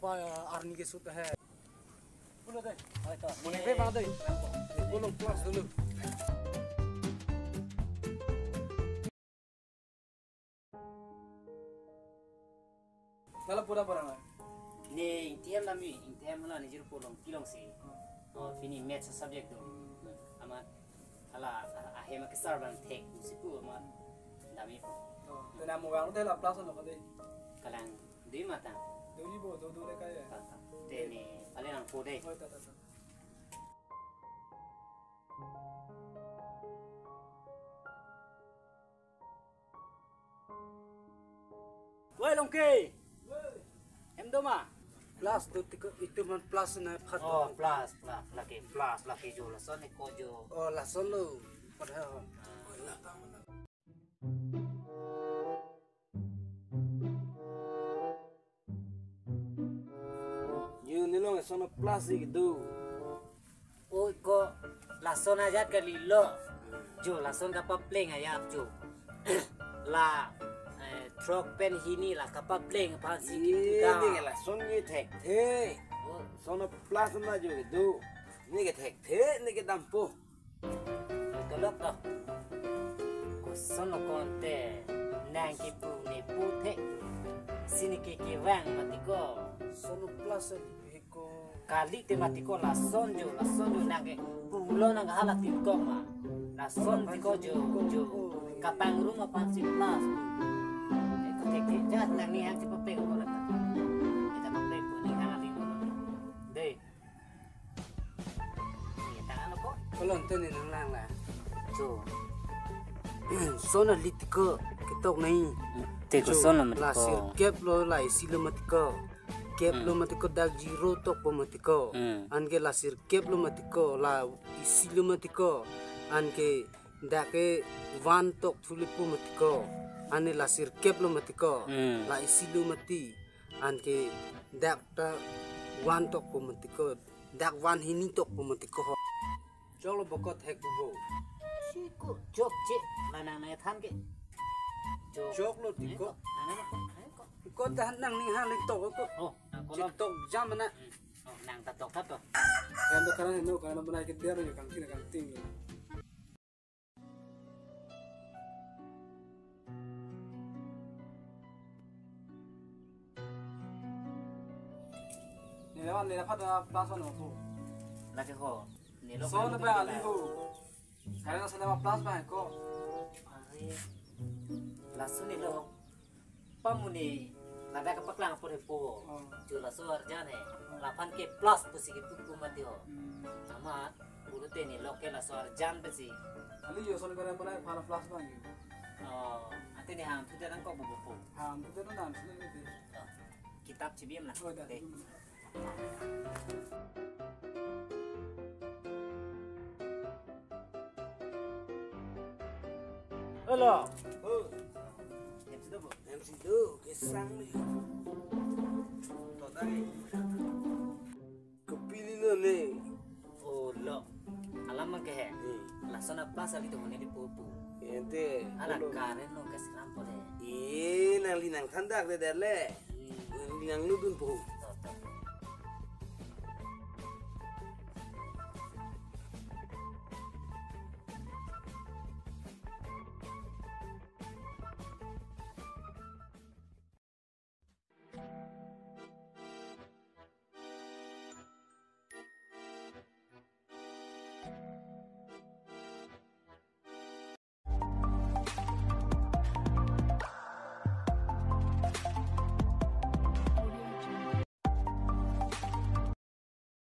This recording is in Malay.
army के सूत है बोलो दे तो मने पे बात दे बोलो class dulu kalau pura-pura mah nih intiam lami intiam lah nih polong kilong sih oh ini match subject tuh amat ala ahema kesar bang tek musiku amat dami तो नाम मोबाइल ते ला प्लस न कदे kalang di mata दोनी बो दो दो ले काय te ni paling ang pode होय ता woi longke em do ma plus तो itu man plus na khat oh plus laki jo la son ko jo oh la solo padahal you nilong sono plus gitu oi ko la son ajat kali lo jo la son ka pa playing ayap jo la trok pen hini la ka pa playing pa si ini lah son ye tek the sono plus na jo gitu ni ke tek the ni ke dampo kelok dah ko sono konte nang ki pu ni pu the sini ke wang matiko sono plus iko kali tematiko la son jo nang ke pulo nang halat tim ko ma la son tiko jo kapang rumah pansi plus eko tek jat nang ni hang ci pape ko la kita pape ko ni kana li ko deh ni tangan ko kalau ente ni lang lah jo sono litiko ketok nai teko sono la sir matiko kep lo la isilo matiko kep lo matiko dag jiro tok po matiko anke la sir kep lo matiko la isilo matiko anke dake van tok tulipo matiko ane la sir kep lo matiko la isilo mati anke dak ta van tok po matiko dak van hini tok po matiko jolo bokot hek bo Chico, jok cik, mana naya than ke? jok lo tiko ko tahan nang ni ha lik tok ko Oh, cik tok jam na oh, nang tatok tato. yang to karena no karena benar ke dia yo kang ting ni lawan ni dapat plus no ko Lagi ho, nilo. so na ba ali ho karena sa nama plus ba ko Ari, lasu nilo. Pamuni, nada ka paklang po po. Jula so arjane, lapan ke plus pusi ke pupu mati ho. Amat, urute nilo ke la so arjan besi. ali yo son karena benar para plus ba ni Oh, ate ni ham tu jangan kau bubu po. ha tu tu nan sini ni Kitab cibiam lah. oh dah Deh. halo Yang sudah bu. MC tu kesang ni to tadi kepilih lo ni Oh lo, alamak ke he. Laksana pas ali tu ni di pupu. ente Anak karen no kasih lampor he. nang linang tandak de derle linang nudun po